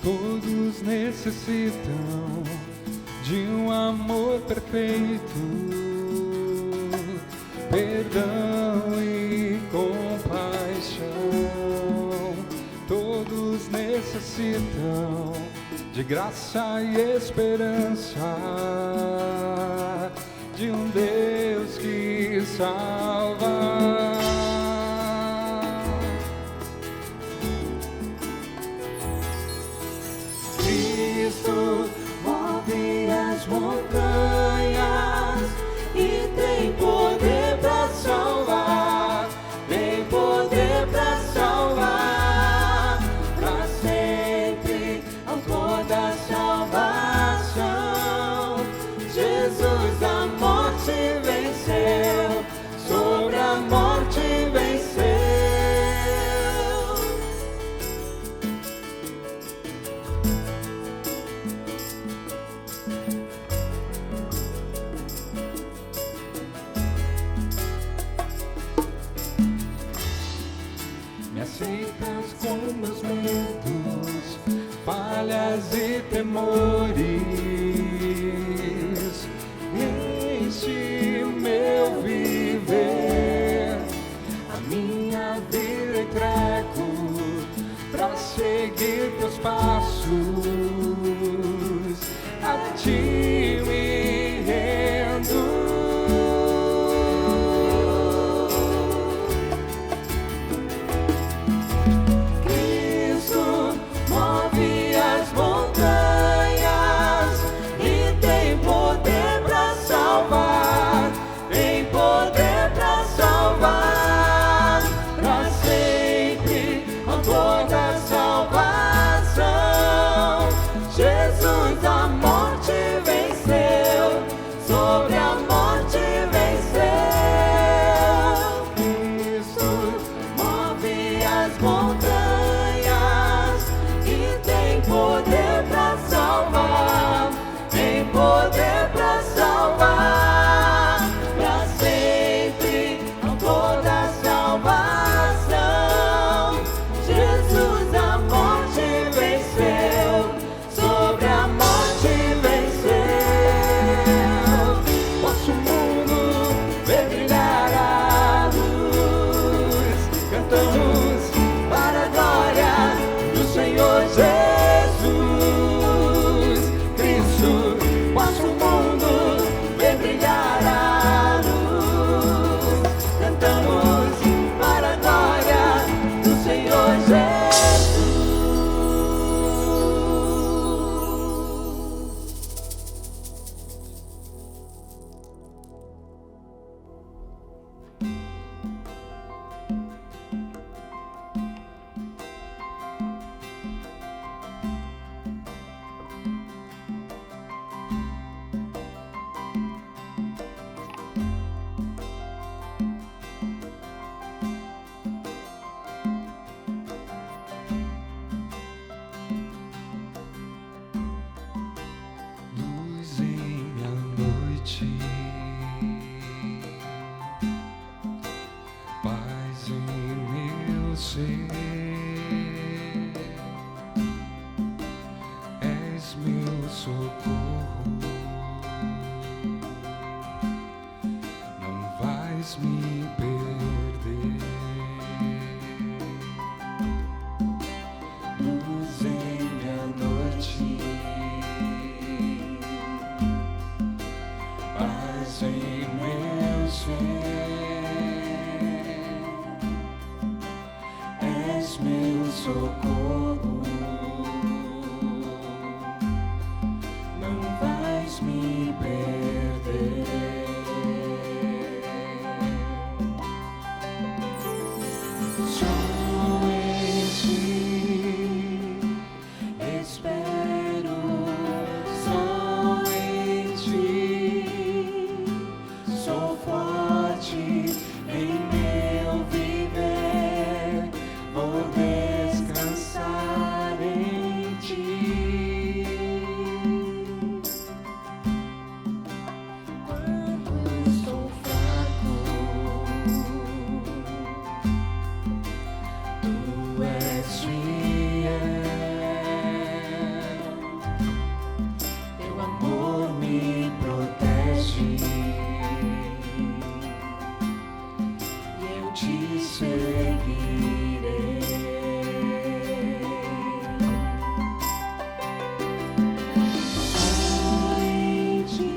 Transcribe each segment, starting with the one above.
Todos necessitam de um amor perfeito, perdão e compaixão. Todos necessitam de graça e esperança, de um Deus que salva. Move as montanhas e tem poder para salvar, tem poder para salvar, para sempre, autor da salvação. Jesus a morte venceu, sobre a morte venceu. Aceitas com meus medos, falhas e temores. Enche meu viver, a minha vida entrego pra seguir teus passos. A ti me rendo. meu socorro, não vais me perder. Luz em minha noite, paz em meu ser, és meu socorro, não vais me perder. Só em ti espero, só em ti sou forte em meu viver, vou descansar em ti. Quando estou fraco, tu és fiel, teu amor me protege e eu te seguirei. Só em ti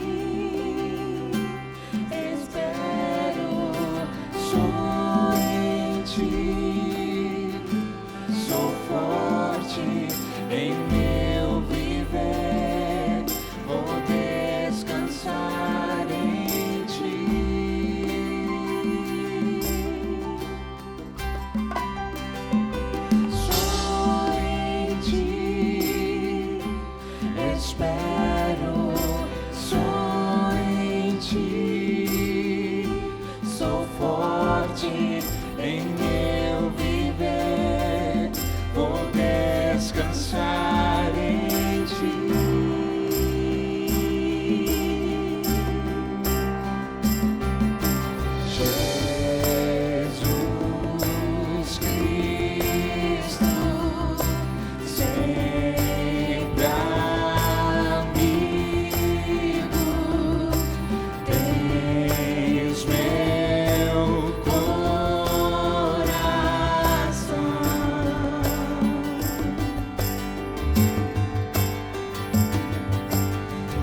espero, só em ti sou forte em meu viver, vou descansar em ti. Só em ti espero, só em ti sou forte em meu viver, vou descansar em ti. Jesus Cristo, sempre amigo, tens meu coração.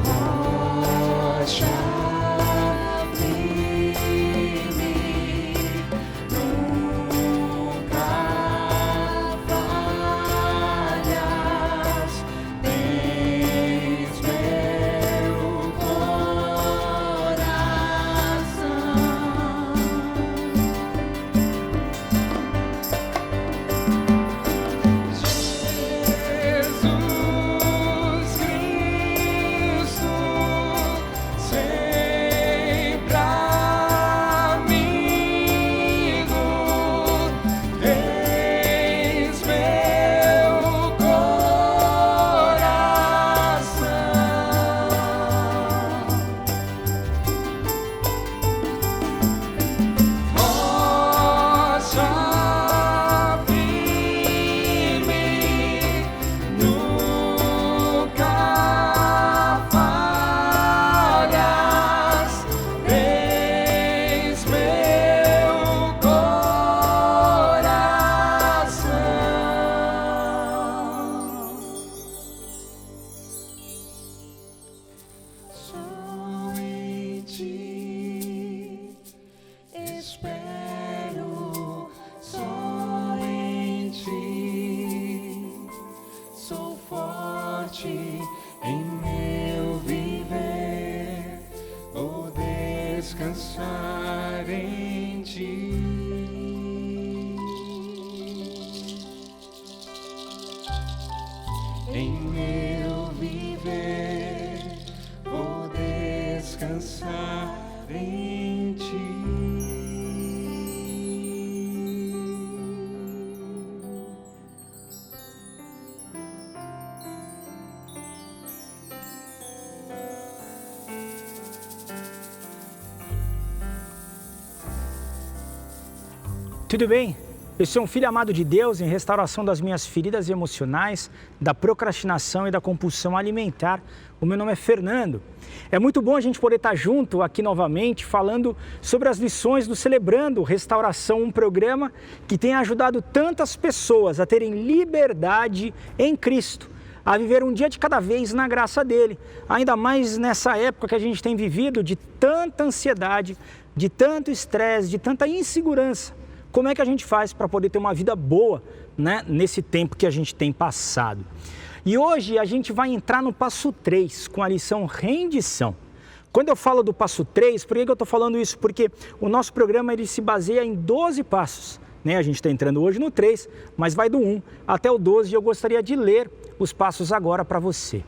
Rocha firme, nunca falhas, tens meu Jesus Cristo, sempre amigo, tens meu coração. Rocha firme, nunca falhas, tens meu coração. Só em ti espero, só em ti sou forte em meu viver, vou descansar em ti. Em meu viver, vou descansar em ti. Tudo bem? Eu sou um filho amado de Deus em restauração das minhas feridas emocionais, da procrastinação e da compulsão alimentar. O meu nome é Fernando. É muito bom a gente poder estar junto aqui novamente falando sobre as lições do Celebrando Restauração, um programa que tem ajudado tantas pessoas a terem liberdade em Cristo, a viver um dia de cada vez na graça dele, ainda mais nessa época que a gente tem vivido de tanta ansiedade, de tanto estresse, de tanta insegurança. Como é que a gente faz para poder ter uma vida boa, né, nesse tempo que a gente tem passado? E hoje a gente vai entrar no passo 3 com a lição rendição. Quando eu falo do passo 3, por que eu estou falando isso? Porque o nosso programa ele se baseia em 12 passos. Né? A gente está entrando hoje no 3, mas vai do 1 até o 12 e eu gostaria de ler os passos agora para você.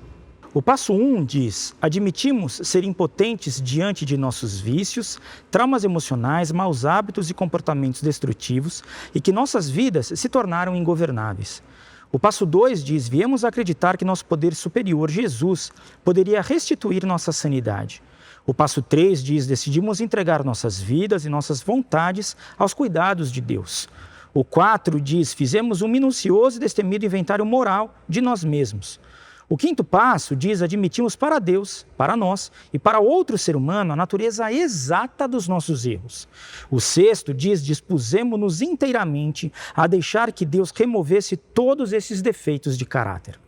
O passo 1 diz: admitimos ser impotentes diante de nossos vícios, traumas emocionais, maus hábitos e comportamentos destrutivos e que nossas vidas se tornaram ingovernáveis. O passo 2 diz: viemos acreditar que nosso poder superior, Jesus, poderia restituir nossa sanidade. O passo 3 diz: decidimos entregar nossas vidas e nossas vontades aos cuidados de Deus. O 4 diz: fizemos um minucioso e destemido inventário moral de nós mesmos. O 5º passo diz: admitimos para Deus, para nós e para outro ser humano a natureza exata dos nossos erros. O 6º diz: dispusemo-nos inteiramente a deixar que Deus removesse todos esses defeitos de caráter.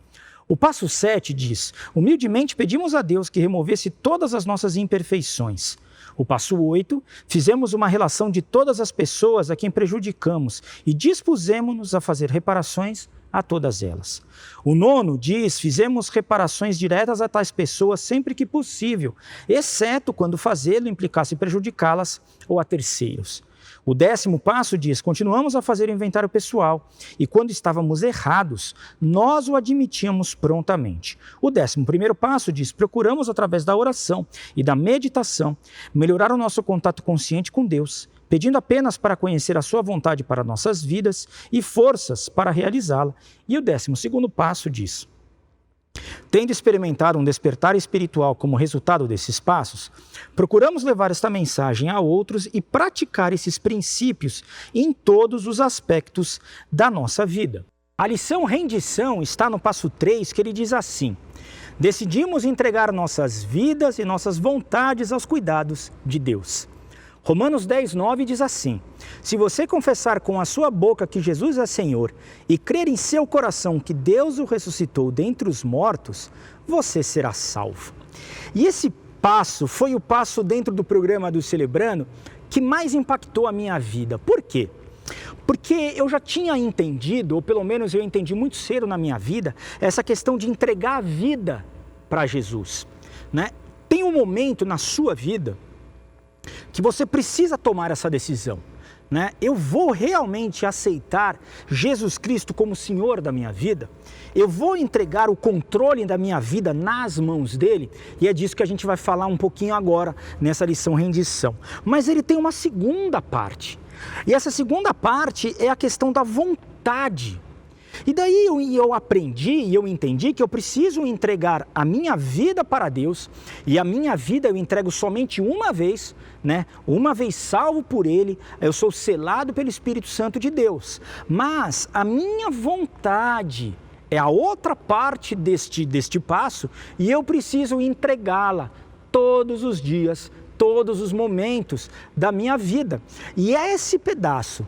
O passo 7 diz: humildemente pedimos a Deus que removesse todas as nossas imperfeições. O passo 8, fizemos uma relação de todas as pessoas a quem prejudicamos e dispusemo-nos a fazer reparações a todas elas. O 9 diz: fizemos reparações diretas a tais pessoas sempre que possível, exceto quando fazê-lo implicasse prejudicá-las ou a terceiros. O 10º passo diz: continuamos a fazer o inventário pessoal e quando estávamos errados, nós o admitíamos prontamente. O 11º passo diz: procuramos através da oração e da meditação melhorar o nosso contato consciente com Deus, pedindo apenas para conhecer a sua vontade para nossas vidas e forças para realizá-la. E o 12º passo diz: tendo experimentado um despertar espiritual como resultado desses passos, procuramos levar esta mensagem a outros e praticar esses princípios em todos os aspectos da nossa vida. A lição rendição está no passo 3, que ele diz assim: decidimos entregar nossas vidas e nossas vontades aos cuidados de Deus. Romanos 10:9 diz assim: se você confessar com a sua boca que Jesus é Senhor e crer em seu coração que Deus o ressuscitou dentre os mortos, você será salvo. E esse passo foi o passo dentro do programa do Celebrando que mais impactou a minha vida. Por quê? Porque eu já tinha entendido, ou pelo menos eu entendi muito cedo na minha vida, essa questão de entregar a vida para Jesus, né? Tem um momento na sua vida que você precisa tomar essa decisão, né? Eu vou realmente aceitar Jesus Cristo como Senhor da minha vida? Eu vou entregar o controle da minha vida nas mãos dele? E é disso que a gente vai falar um pouquinho agora nessa lição rendição. Mas ele tem uma segunda parte. E essa segunda parte é a questão da vontade. E daí eu aprendi e eu entendi que eu preciso entregar a minha vida para Deus, e a minha vida eu entrego somente uma vez, né? Uma vez salvo por Ele, eu sou selado pelo Espírito Santo de Deus. Mas a minha vontade é a outra parte deste passo, e eu preciso entregá-la todos os dias, todos os momentos da minha vida. E é esse pedaço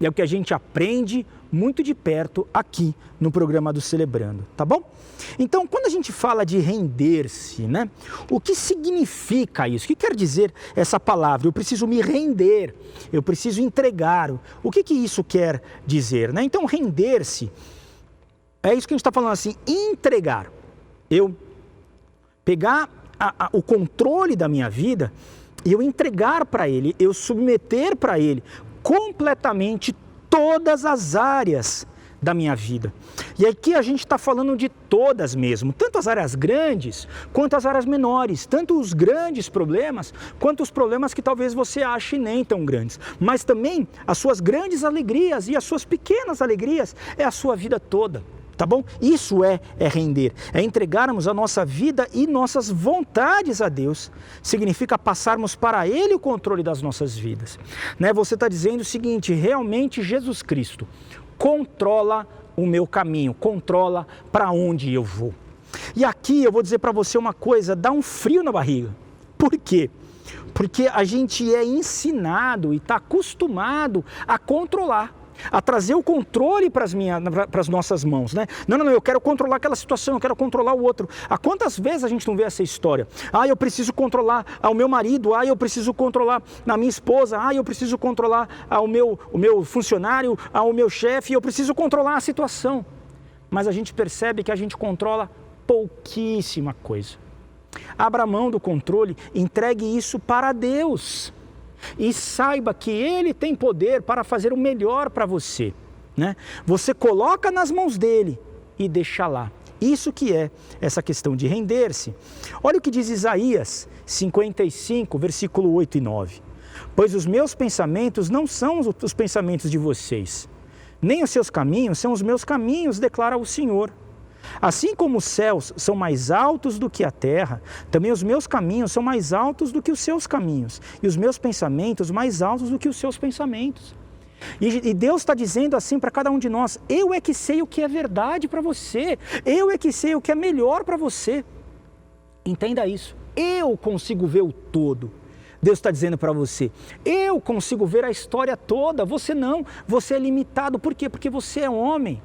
é o que a gente aprende muito de perto aqui no programa do Celebrando, tá bom? Então, quando a gente fala de render-se, né? O que significa isso? O que quer dizer essa palavra? Eu preciso me render, eu preciso entregar. O que isso quer dizer, né? Então, render-se, é isso que a gente está falando assim, entregar. Eu pegar o controle da minha vida e eu entregar para Ele, eu submeter para Ele completamente todas as áreas da minha vida. E aqui a gente está falando de todas mesmo, tanto as áreas grandes quanto as áreas menores, tanto os grandes problemas quanto os problemas que talvez você ache nem tão grandes, mas também as suas grandes alegrias e as suas pequenas alegrias, é a sua vida toda, tá bom? Isso é render, é entregarmos a nossa vida e nossas vontades a Deus. Significa passarmos para Ele o controle das nossas vidas, né? Você está dizendo o seguinte: realmente Jesus Cristo controla o meu caminho, controla para onde eu vou. E aqui eu vou dizer para você uma coisa, dá um frio na barriga. Por quê? Porque a gente é ensinado e está acostumado a controlar, a trazer o controle para as nossas mãos, né? Não, eu quero controlar aquela situação, eu quero controlar o outro. Há quantas vezes a gente não vê essa história? Eu preciso controlar o meu marido, eu preciso controlar a minha esposa, eu preciso controlar o meu funcionário, o meu chefe, eu preciso controlar a situação. Mas a gente percebe que a gente controla pouquíssima coisa. Abra mão do controle, entregue isso para Deus. E saiba que Ele tem poder para fazer o melhor para você, né? Você coloca nas mãos dEle e deixa lá. Isso que é essa questão de render-se. Olha o que diz Isaías 55, versículo 8 e 9. Pois os meus pensamentos não são os pensamentos de vocês, nem os seus caminhos são os meus caminhos, declara o Senhor. Assim como os céus são mais altos do que a terra, também os meus caminhos são mais altos do que os seus caminhos, e os meus pensamentos mais altos do que os seus pensamentos. E Deus está dizendo assim para cada um de nós: eu é que sei o que é verdade para você, eu é que sei o que é melhor para você. Entenda isso, eu consigo ver o todo. Deus está dizendo para você: eu consigo ver a história toda, você não, você é limitado. Por quê? Porque você é homem,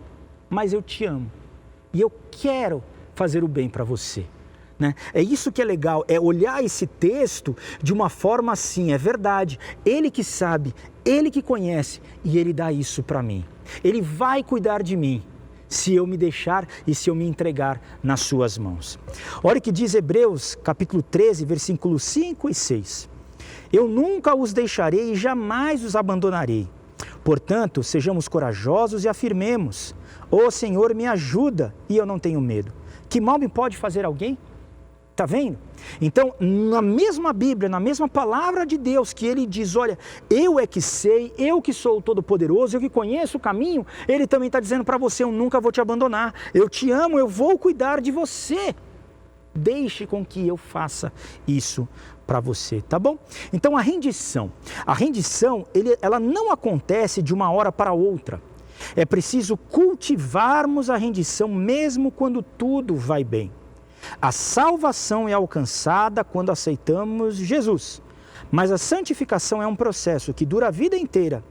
mas eu te amo. E eu quero fazer o bem para você, né? É isso que é legal, é olhar esse texto de uma forma assim, é verdade. Ele que sabe, Ele que conhece e Ele dá isso para mim. Ele vai cuidar de mim se eu me deixar e se eu me entregar nas suas mãos. Olha o que diz Hebreus capítulo 13, versículos 5 e 6. Eu nunca os deixarei e jamais os abandonarei. Portanto, sejamos corajosos e afirmemos: ó Senhor, me ajuda e eu não tenho medo. Que mal me pode fazer alguém? Está vendo? Então, na mesma Bíblia, na mesma palavra de Deus, que Ele diz: olha, eu é que sei, eu que sou o Todo-Poderoso, eu que conheço o caminho, Ele também está dizendo para você: eu nunca vou te abandonar, eu te amo, eu vou cuidar de você. Deixe com que eu faça isso para você, tá bom? Então a rendição, ela não acontece de uma hora para outra. É preciso cultivarmos a rendição mesmo quando tudo vai bem. A salvação é alcançada quando aceitamos Jesus, mas a santificação é um processo que dura a vida inteira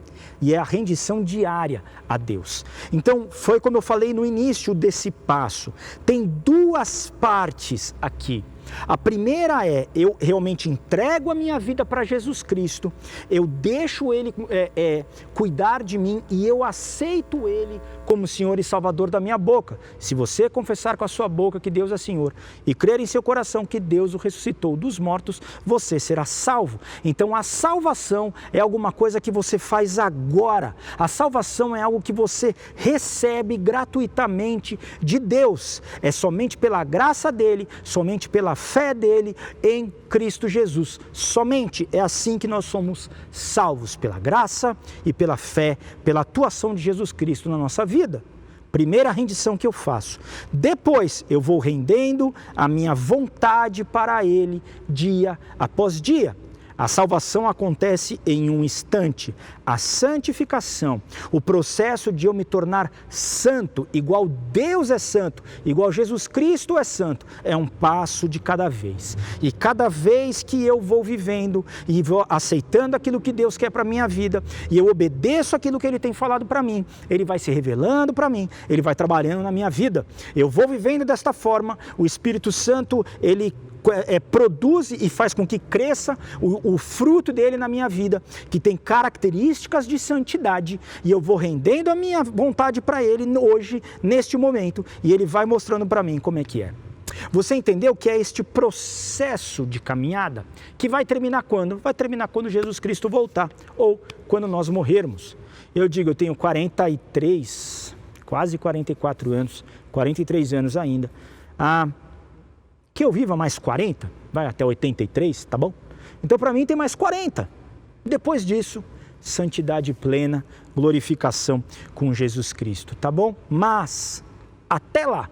e é a rendição diária a Deus. Então, foi como eu falei no início desse passo, tem duas partes aqui. A primeira é: eu realmente entrego a minha vida para Jesus Cristo, eu deixo Ele cuidar de mim e eu aceito Ele como Senhor e Salvador da minha boca. Se você confessar com a sua boca que Deus é Senhor e crer em seu coração que Deus o ressuscitou dos mortos, você será salvo. Então a salvação é alguma coisa que você faz agora. A salvação é algo que você recebe gratuitamente de Deus. É somente pela graça dEle, somente pela fé dEle em Cristo Jesus. Somente é assim que nós somos salvos, pela graça e pela fé, pela atuação de Jesus Cristo na nossa vida. Primeira rendição que eu faço. Depois eu vou rendendo a minha vontade para Ele dia após dia. A salvação acontece em um instante. A santificação, o processo de eu me tornar santo, igual Deus é santo, igual Jesus Cristo é santo, é um passo de cada vez. E cada vez que eu vou vivendo e vou aceitando aquilo que Deus quer para a minha vida, e eu obedeço aquilo que Ele tem falado para mim, Ele vai se revelando para mim, Ele vai trabalhando na minha vida. Eu vou vivendo desta forma, o Espírito Santo, Ele produz e faz com que cresça o fruto dele na minha vida, que tem características de santidade, e eu vou rendendo a minha vontade para ele hoje, neste momento, e ele vai mostrando para mim como é que é. Você entendeu que é este processo de caminhada que vai terminar quando? Vai terminar quando Jesus Cristo voltar, ou quando nós morrermos. Eu digo, eu tenho 43, quase 44 anos, 43 anos ainda. Que eu viva mais 40, vai até 83, tá bom? Então para mim tem mais 40. Depois disso, santidade plena, glorificação com Jesus Cristo, tá bom? Mas Até lá,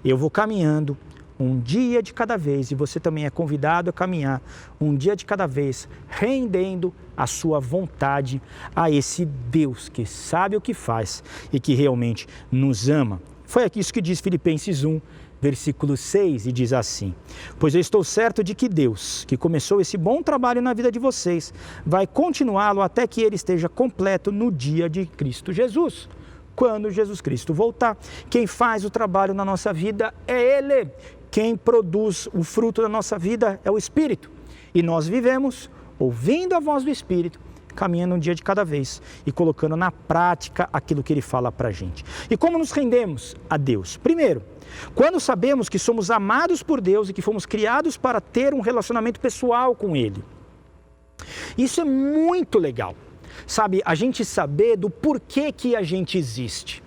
eu vou caminhando um dia de cada vez, e você também é convidado a caminhar um dia de cada vez, rendendo a sua vontade a esse Deus que sabe o que faz e que realmente nos ama. Foi isso que diz Filipenses 1, versículo 6, e diz assim: pois eu estou certo de que Deus, que começou esse bom trabalho na vida de vocês, vai continuá-lo até que ele esteja completo no dia de Cristo Jesus. Quando Jesus Cristo voltar, quem faz o trabalho na nossa vida é Ele. Quem produz o fruto da nossa vida é o Espírito. E nós vivemos ouvindo a voz do Espírito, caminhando um dia de cada vez e colocando na prática aquilo que Ele fala para a gente. E como nos rendemos a Deus? Primeiro, quando sabemos que somos amados por Deus e que fomos criados para ter um relacionamento pessoal com Ele. Isso é muito legal. Sabe, a gente saber do porquê que a gente existe.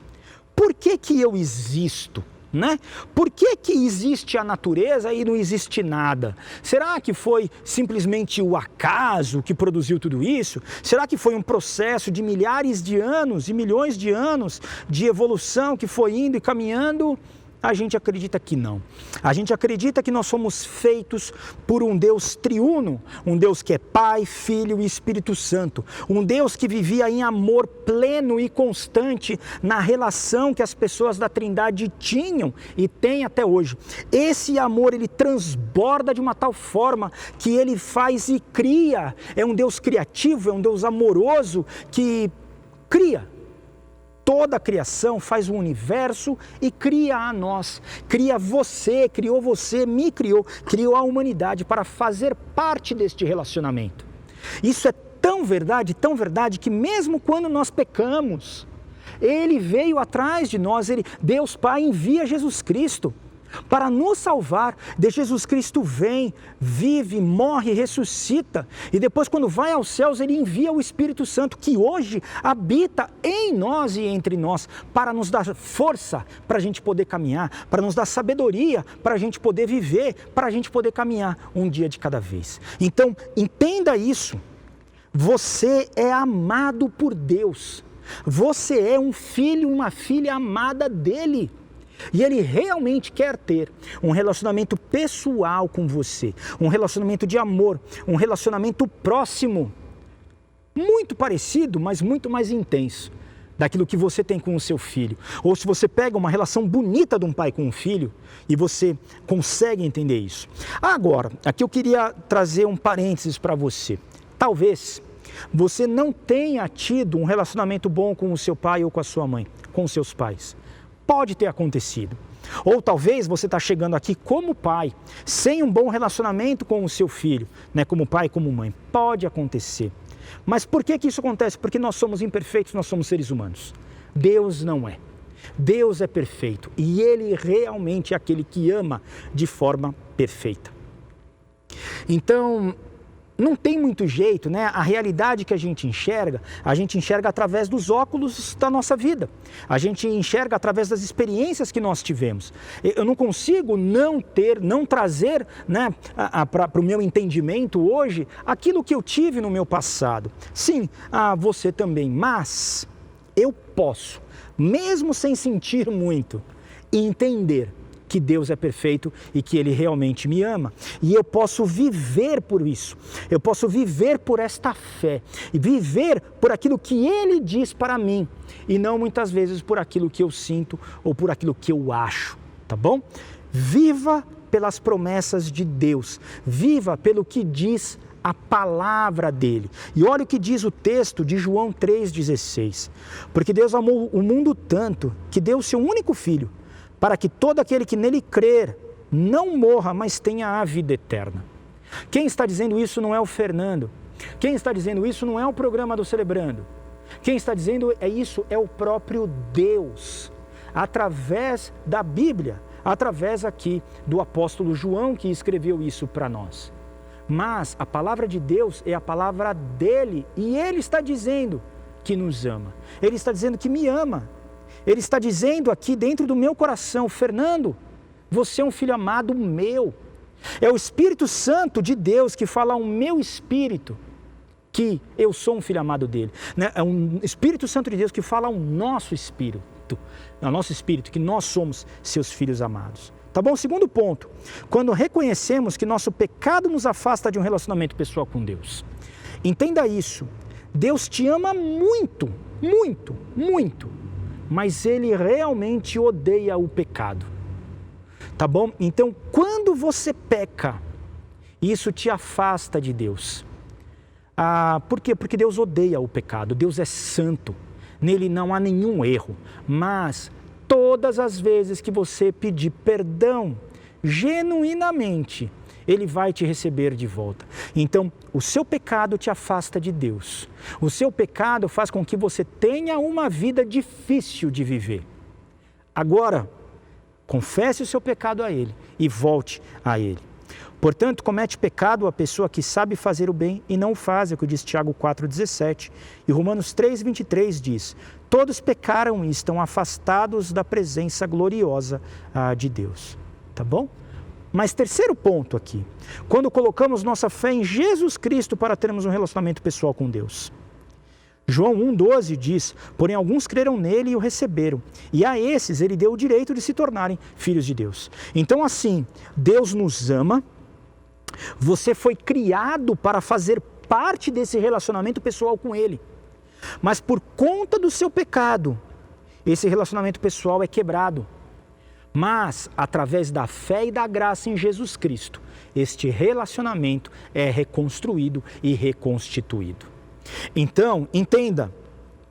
Por que que eu existo? Né? Por que que existe a natureza e não existe nada? Será que foi simplesmente o acaso que produziu tudo isso? Será que foi um processo de milhares de anos e milhões de anos de evolução que foi indo e caminhando? A gente acredita que não. A gente acredita que nós somos feitos por um Deus triuno, um Deus que é Pai, Filho e Espírito Santo, um Deus que vivia em amor pleno e constante na relação que as pessoas da Trindade tinham e têm até hoje. Esse amor, ele transborda de uma tal forma que ele faz e cria. É um Deus criativo, é um Deus amoroso que cria. Toda a criação faz o universo e cria a nós, cria você, criou você, me criou, criou a humanidade para fazer parte deste relacionamento. Isso é tão verdade que mesmo quando nós pecamos, Ele veio atrás de nós, Deus Pai envia Jesus Cristo para nos salvar. De Jesus Cristo vem, vive, morre, ressuscita, e depois quando vai aos céus Ele envia o Espírito Santo que hoje habita em nós e entre nós, para nos dar força para a gente poder caminhar, para nos dar sabedoria para a gente poder viver, para a gente poder caminhar um dia de cada vez. Então entenda isso, você é amado por Deus, você é um filho, uma filha amada dEle. E Ele realmente quer ter um relacionamento pessoal com você, um relacionamento de amor, um relacionamento próximo, muito parecido, mas muito mais intenso daquilo que você tem com o seu filho. Ou se você pega uma relação bonita de um pai com um filho e você consegue entender isso. Agora, aqui eu queria trazer um parênteses para você. Talvez você não tenha tido um relacionamento bom com o seu pai ou com a sua mãe, com os seus pais. Pode ter acontecido. Ou talvez você está chegando aqui como pai, sem um bom relacionamento com o seu filho, né? Como pai, como mãe. Pode acontecer. Mas por que que isso acontece? Porque nós somos imperfeitos, nós somos seres humanos. Deus não é. Deus é perfeito e Ele realmente é aquele que ama de forma perfeita. Então, não tem muito jeito, né? A realidade que a gente enxerga através dos óculos da nossa vida. A gente enxerga através das experiências que nós tivemos. Eu não consigo não trazer, né, para o meu entendimento hoje aquilo que eu tive no meu passado. Sim, você também, mas eu posso, mesmo sem sentir muito, entender que Deus é perfeito e que Ele realmente me ama. E eu posso viver por isso. Eu posso viver por esta fé. E viver por aquilo que Ele diz para mim. E não muitas vezes por aquilo que eu sinto ou por aquilo que eu acho. Tá bom? Viva pelas promessas de Deus. Viva pelo que diz a palavra dele. E olha o que diz o texto de João 3,16. Porque Deus amou o mundo tanto que deu o seu único filho, para que todo aquele que nele crer não morra, mas tenha a vida eterna. Quem está dizendo isso não é o Fernando. Quem está dizendo isso não é o programa do Celebrando. Quem está dizendo isso é o próprio Deus, através da Bíblia, através aqui do apóstolo João que escreveu isso para nós. Mas a palavra de Deus é a palavra dele e Ele está dizendo que nos ama. Ele está dizendo que me ama. Ele está dizendo aqui dentro do meu coração: Fernando, você é um filho amado meu. É o Espírito Santo de Deus que fala ao meu espírito que eu sou um filho amado dele. É um Espírito Santo de Deus que fala ao nosso espírito certo no nosso espírito que nós somos seus filhos amados. Tá bom? Segundo ponto, quando reconhecemos que nosso pecado nos afasta de um relacionamento pessoal com Deus. Entenda isso, Deus te ama muito, muito, muito, mas Ele realmente odeia o pecado. Tá bom? Então, quando você peca, isso te afasta de Deus. Por quê? Porque Deus odeia o pecado, Deus é santo, nele não há nenhum erro, mas todas as vezes que você pedir perdão, genuinamente, Ele vai te receber de volta. Então, o seu pecado te afasta de Deus, o seu pecado faz com que você tenha uma vida difícil de viver. Agora, confesse o seu pecado a Ele e volte a Ele. Portanto, comete pecado a pessoa que sabe fazer o bem e não o faz, é o que diz Tiago 4,17. E Romanos 3,23 diz, todos pecaram e estão afastados da presença gloriosa de Deus. Tá bom? Mas terceiro ponto aqui, quando colocamos nossa fé em Jesus Cristo para termos um relacionamento pessoal com Deus. João 1,12 diz, porém alguns creram nele e o receberam, e a esses ele deu o direito de se tornarem filhos de Deus. Então assim, Deus nos ama, você foi criado para fazer parte desse relacionamento pessoal com Ele, mas por conta do seu pecado, esse relacionamento pessoal é quebrado. Mas, através da fé e da graça em Jesus Cristo, este relacionamento é reconstruído e reconstituído. Então, entenda,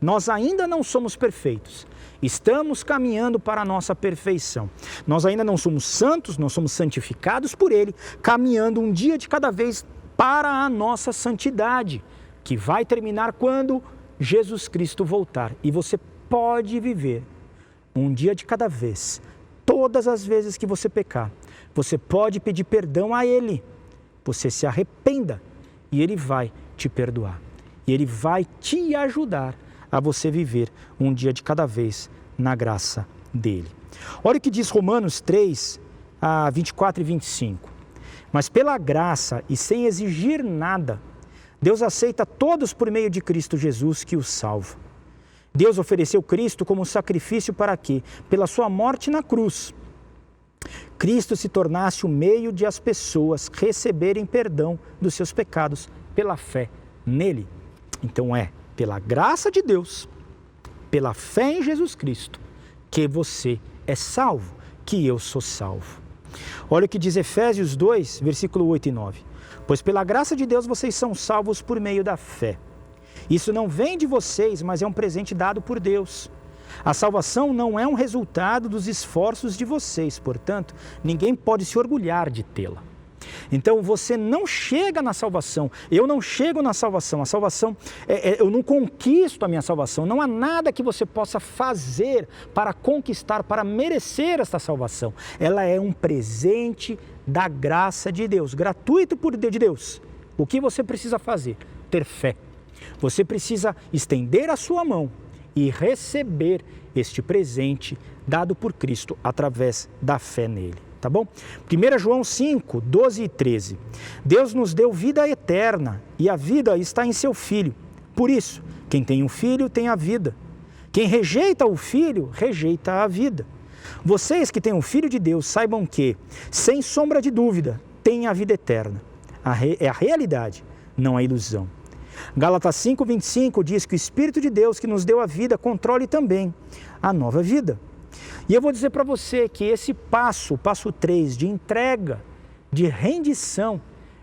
nós ainda não somos perfeitos, estamos caminhando para a nossa perfeição. Nós ainda não somos santos, nós somos santificados por Ele, caminhando um dia de cada vez para a nossa santidade, que vai terminar quando Jesus Cristo voltar. E você pode viver um dia de cada vez. Todas as vezes que você pecar, você pode pedir perdão a Ele. Você se arrependa e Ele vai te perdoar. E Ele vai te ajudar a você viver um dia de cada vez na graça dEle. Olha o que diz Romanos 3, 24 e 25. Mas pela graça e sem exigir nada, Deus aceita todos por meio de Cristo Jesus que os salva. Deus ofereceu Cristo como sacrifício para que, pela sua morte na cruz, Cristo se tornasse o meio de as pessoas receberem perdão dos seus pecados pela fé nele. Então é pela graça de Deus, pela fé em Jesus Cristo, que você é salvo, que eu sou salvo. Olha o que diz Efésios 2, versículo 8 e 9. Pois pela graça de Deus vocês são salvos por meio da fé. Isso não vem de vocês, mas é um presente dado por Deus. A salvação não é um resultado dos esforços de vocês, portanto, ninguém pode se orgulhar de tê-la. Então você não chega na salvação, eu não chego na salvação, a salvação, eu não conquisto a minha salvação, não há nada que você possa fazer para conquistar, para merecer esta salvação. Ela é um presente da graça de Deus, gratuito de Deus. O que você precisa fazer? Ter fé. Você precisa estender a sua mão e receber este presente dado por Cristo através da fé nele, tá bom? 1 João 5, 12 e 13. Deus nos deu vida eterna e a vida está em seu Filho. Por isso, quem tem um filho tem a vida. Quem rejeita o filho, rejeita a vida. Vocês que têm um Filho de Deus, saibam que, sem sombra de dúvida, têm a vida eterna. É a realidade, não a ilusão. Gálatas 5:25 diz que o Espírito de Deus que nos deu a vida controle também a nova vida. E eu vou dizer para você que esse passo, o passo 3, de entrega, de rendição,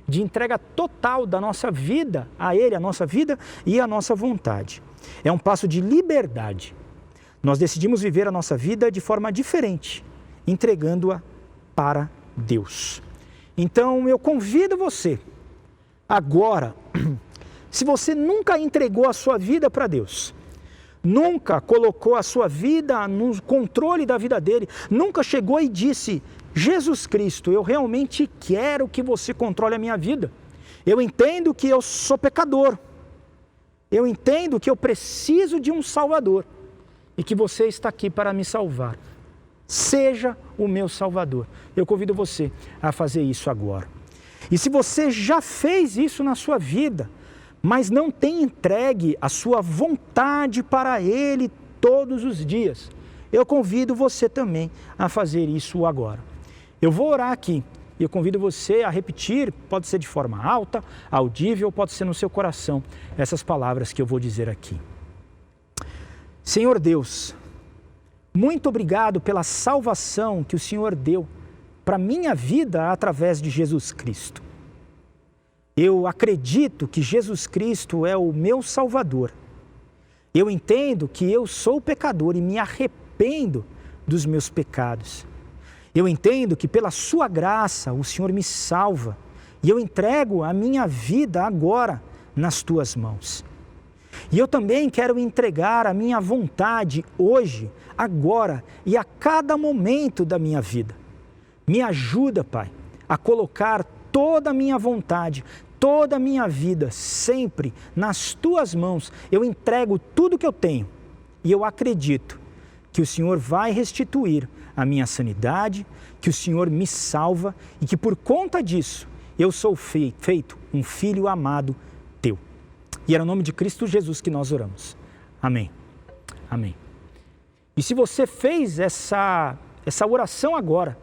de entrega total da nossa vida a Ele, a nossa vida e a nossa vontade, é um passo de liberdade. Nós decidimos viver a nossa vida de forma diferente, entregando-a para Deus. Então eu convido você, agora, se você nunca entregou a sua vida para Deus, nunca colocou a sua vida no controle da vida dele, nunca chegou e disse, Jesus Cristo, eu realmente quero que você controle a minha vida. Eu entendo que eu sou pecador. Eu entendo que eu preciso de um Salvador e que você está aqui para me salvar. Seja o meu Salvador. Eu convido você a fazer isso agora. E se você já fez isso na sua vida, mas não tem entregue a sua vontade para Ele todos os dias, eu convido você também a fazer isso agora. Eu vou orar aqui e eu convido você a repetir, pode ser de forma alta, audível, pode ser no seu coração, essas palavras que eu vou dizer aqui. Senhor Deus, muito obrigado pela salvação que o Senhor deu para a minha vida através de Jesus Cristo. Eu acredito que Jesus Cristo é o meu Salvador. Eu entendo que eu sou pecador e me arrependo dos meus pecados. Eu entendo que pela sua graça o Senhor me salva e eu entrego a minha vida agora nas tuas mãos. E eu também quero entregar a minha vontade hoje, agora e a cada momento da minha vida. Me ajuda, Pai, a colocar toda a minha vontade, toda a minha vida sempre nas tuas mãos. Eu entrego tudo que eu tenho e eu acredito que o Senhor vai restituir a minha sanidade, que o Senhor me salva e que por conta disso eu sou feito um filho amado teu. E é no nome de Cristo Jesus que nós oramos. Amém. Amém. E se você fez essa oração agora,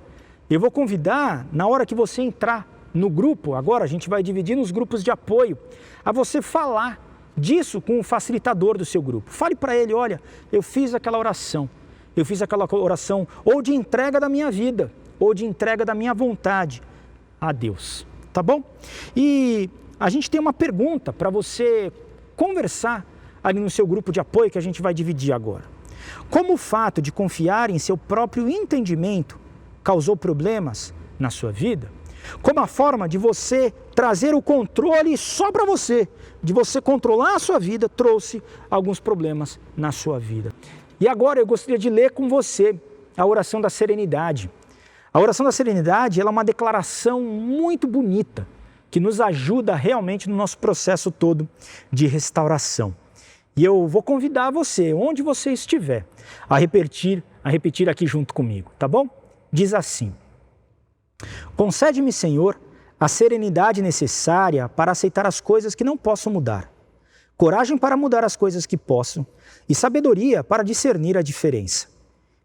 eu vou convidar, na hora que você entrar no grupo, agora a gente vai dividir nos grupos de apoio, a você falar disso com o facilitador do seu grupo. Fale para ele, olha, eu fiz aquela oração ou de entrega da minha vida, ou de entrega da minha vontade a Deus, tá bom? E a gente tem uma pergunta para você conversar ali no seu grupo de apoio que a gente vai dividir agora. Como o fato de confiar em seu próprio entendimento causou problemas na sua vida? Como a forma de você trazer o controle só para você, de você controlar a sua vida, trouxe alguns problemas na sua vida. E agora eu gostaria de ler com você a oração da serenidade. A oração da serenidade ela é uma declaração muito bonita, que nos ajuda realmente no nosso processo todo de restauração. E eu vou convidar você, onde você estiver, a repetir aqui junto comigo, tá bom? Diz assim: concede-me, Senhor, a serenidade necessária para aceitar as coisas que não posso mudar, coragem para mudar as coisas que posso e sabedoria para discernir a diferença.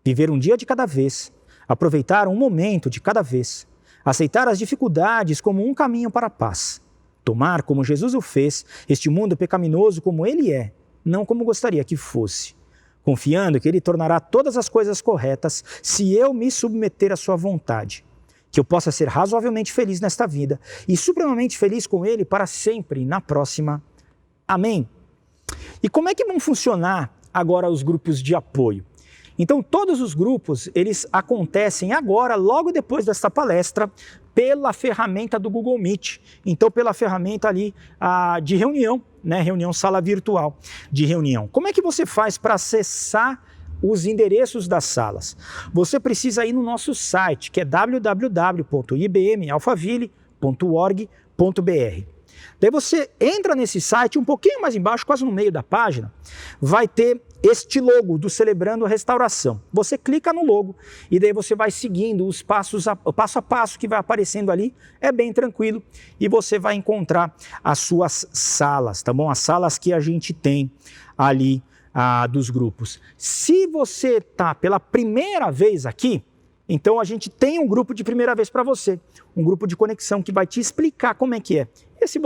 Viver um dia de cada vez, aproveitar um momento de cada vez, aceitar as dificuldades como um caminho para a paz, tomar, como Jesus o fez, este mundo pecaminoso como ele é, não como gostaria que fosse, confiando que ele tornará todas as coisas corretas se eu me submeter à sua vontade, que eu possa ser razoavelmente feliz nesta vida e supremamente feliz com ele para sempre na próxima. Amém. E como é que vão funcionar agora os grupos de apoio? Então, todos os grupos, eles acontecem agora, logo depois desta palestra, pela ferramenta do Google Meet. Então, pela ferramenta ali de reunião, né? Reunião, sala virtual de reunião. Como é que você faz para acessar os endereços das salas? Você precisa ir no nosso site, que é www.ibmalphaville.org.br. Daí você entra nesse site, um pouquinho mais embaixo, quase no meio da página, vai ter este logo do Celebrando a Restauração. Você clica no logo e daí você vai seguindo o passo a passo que vai aparecendo ali. É bem tranquilo e você vai encontrar as suas salas, tá bom? As salas que a gente tem ali dos grupos. Se você está pela primeira vez aqui, então a gente tem um grupo de primeira vez para você, um grupo de conexão que vai te explicar como é que é. E se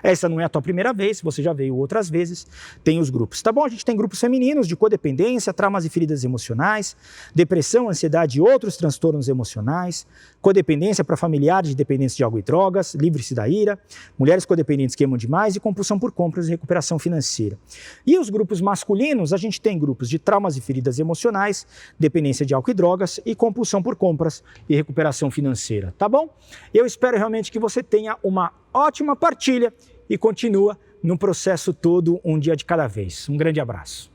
essa não é a tua primeira vez, se você já veio outras vezes, tem os grupos, tá bom? A gente tem grupos femininos de codependência, traumas e feridas emocionais, depressão, ansiedade e outros transtornos emocionais, codependência para familiares de dependência de álcool e drogas, livre-se da ira, mulheres codependentes que amam demais e compulsão por compras e recuperação financeira. E os grupos masculinos, a gente tem grupos de traumas e feridas emocionais, dependência de álcool e drogas e compulsão por compras e recuperação financeira, tá bom? Eu espero realmente que você tenha uma ótima partilha e continua no processo todo um dia de cada vez. Um grande abraço.